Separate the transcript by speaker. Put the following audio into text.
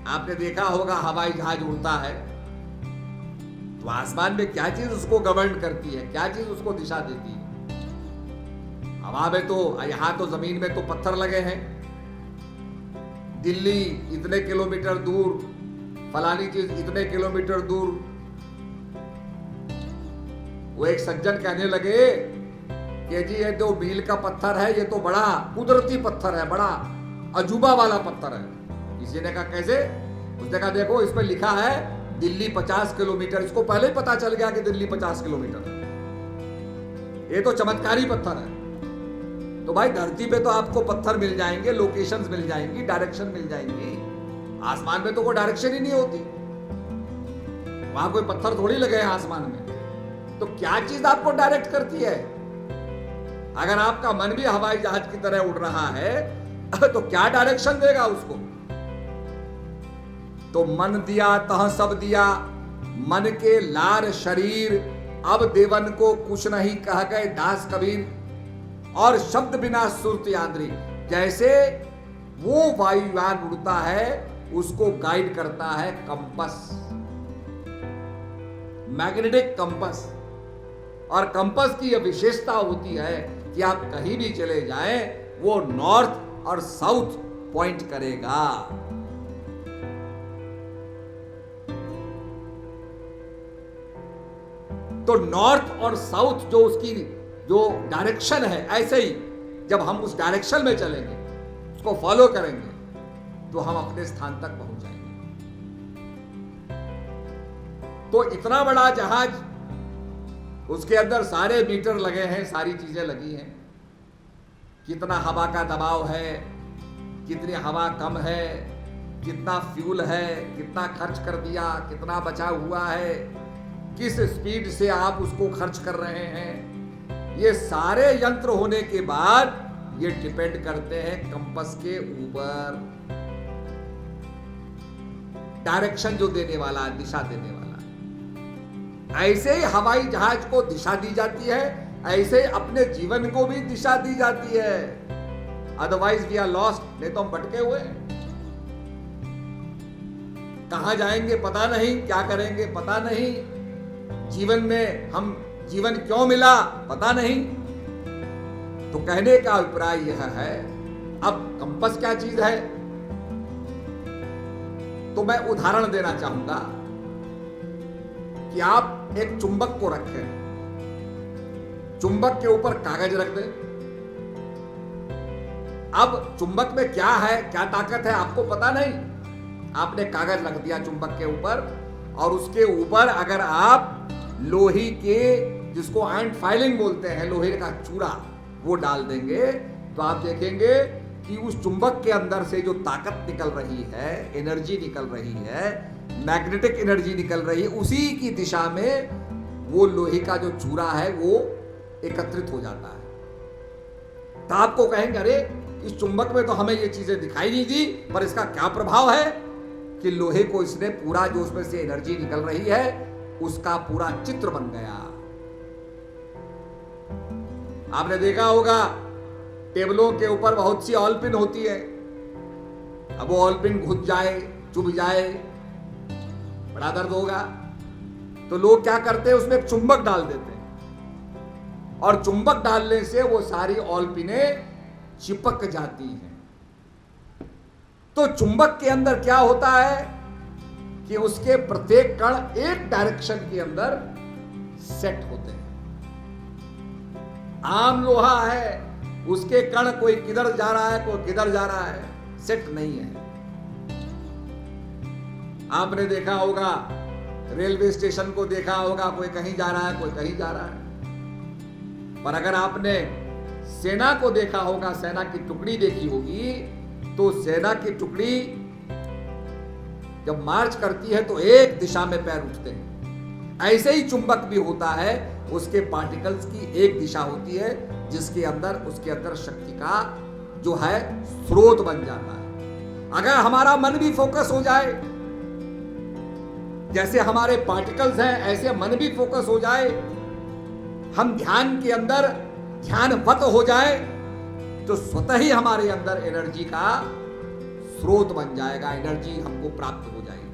Speaker 1: आपने देखा होगा हवाई जहाज उड़ता है तो आसमान में क्या चीज उसको गवर्न करती है, क्या चीज उसको दिशा देती है? हवा में तो, यहां तो जमीन में तो पत्थर लगे हैं, दिल्ली इतने किलोमीटर दूर, फलानी चीज इतने किलोमीटर दूर। वो एक सज्जन कहने लगे कि जी ये तो मील का पत्थर है, ये तो बड़ा कुदरती पत्थर है, बड़ा अजूबा वाला पत्थर है। किसी ने कहा कैसे? उसने कहा देखो इस पर लिखा है दिल्ली 50 किलोमीटर। इसको पहले ही पता चल गया कि दिल्ली 50 किलोमीटर है, ये तो चमत्कारी पत्थर है। तो भाई धरती पे तो आपको पत्थर मिल जाएंगे, लोकेशंस मिल जाएंगी, डायरेक्शन मिल जाएंगी। आसमान में तो कोई डायरेक्शन ही नहीं होती, वहां कोई पत्थर थोड़ी लगे हैं आसमान में। तो क्या चीज आपको डायरेक्ट करती है? अगर आपका मन भी हवाई जहाज की तरह उड़ रहा है तो क्या डायरेक्शन देगा उसको? तो मन दिया तह सब दिया, मन के लार शरीर, अब देवन को कुछ नहीं कह गए दास कबीर, और शब्द बिना सुरत आंद्री। जैसे वो वायुयान उड़ता है उसको गाइड करता है कंपस, मैग्नेटिक कंपस। और कंपस की यह विशेषता होती है कि आप कहीं भी चले जाएं वो नॉर्थ और साउथ पॉइंट करेगा। तो नॉर्थ और साउथ जो उसकी जो डायरेक्शन है, ऐसे ही जब हम उस डायरेक्शन में चलेंगे, उसको फॉलो करेंगे, तो हम अपने स्थान तक पहुंच जाएंगे। तो इतना बड़ा जहाज, उसके अंदर सारे मीटर लगे हैं, सारी चीजें लगी हैं, कितना हवा का दबाव है, कितनी हवा कम है, कितना फ्यूल है, कितना खर्च कर दिया, कितना बचा हुआ है, किस स्पीड से आप उसको खर्च कर रहे हैं, ये सारे यंत्र होने के बाद ये डिपेंड करते हैं कंपस के ऊपर। डायरेक्शन जो देने वाला, दिशा देने वाला। ऐसे ही हवाई जहाज को दिशा दी जाती है, ऐसे ही अपने जीवन को भी दिशा दी जाती है। अदरवाइज वी आर लॉस्ट, नहीं तो हम भटके हुए हैं। कहां जाएंगे पता नहीं, क्या करेंगे पता नहीं, जीवन में हम जीवन क्यों मिला पता नहीं। तो कहने का अभिप्राय यह है, अब कंपस क्या चीज है, तो मैं उदाहरण देना चाहूंगा कि आप एक चुंबक को रखें, चुंबक के ऊपर कागज रख दें। अब चुंबक में क्या है, क्या ताकत है आपको पता नहीं, आपने कागज रख दिया चुंबक के ऊपर, और उसके ऊपर अगर आप लोहे के, जिसको आयरन फाइलिंग बोलते हैं, लोहे का चूड़ा, वो डाल देंगे, तो आप देखेंगे कि उस चुंबक के अंदर से जो ताकत निकल रही है, एनर्जी निकल रही है, मैग्नेटिक एनर्जी निकल रही है, उसी की दिशा में वो लोहे का जो चूड़ा है वो एकत्रित हो जाता है। तो आपको कहेंगे अरे इस चुंबक में तो हमें ये चीजें दिखाई नहीं दी, पर इसका क्या प्रभाव है कि लोहे को इसने पूरा, जो उसमें से एनर्जी निकल रही है, उसका पूरा चित्र बन गया। आपने देखा होगा टेबलों के ऊपर बहुत सी ऑल पिन होती है, अब वो ऑल पिन घुस जाए, चुभ जाए, बड़ा दर्द होगा। तो लोग क्या करते हैं, उसमें एक चुंबक डाल देते हैं, और चुंबक डालने से वो सारी ऑल पिनें चिपक जाती हैं। तो चुंबक के अंदर क्या होता है कि उसके प्रत्येक कण एक डायरेक्शन के अंदर सेट होते हैं। आम लोहा है, उसके कण कोई किधर जा रहा है, कोई किधर जा रहा है, सेट नहीं है। आपने देखा होगा रेलवे स्टेशन को देखा होगा, कोई कहीं जा रहा है, कोई कहीं जा रहा है। पर अगर आपने सेना को देखा होगा, सेना की टुकड़ी देखी होगी, तो सेना की टुकड़ी जब मार्च करती है तो एक दिशा में पैर उठते हैं। ऐसे ही चुंबक भी होता है, उसके पार्टिकल्स की एक दिशा होती है, जिसके अंदर, उसके अंदर शक्ति का जो है स्रोत बन जाता है। अगर हमारा मन भी फोकस हो जाए, जैसे हमारे पार्टिकल्स हैं ऐसे मन भी फोकस हो जाए, हम ध्यान के अंदर ध्यानवत हो जाए, तो स्वतः ही हमारे अंदर एनर्जी का स्रोत बन जाएगा, एनर्जी हमको प्राप्त हो जाएगी।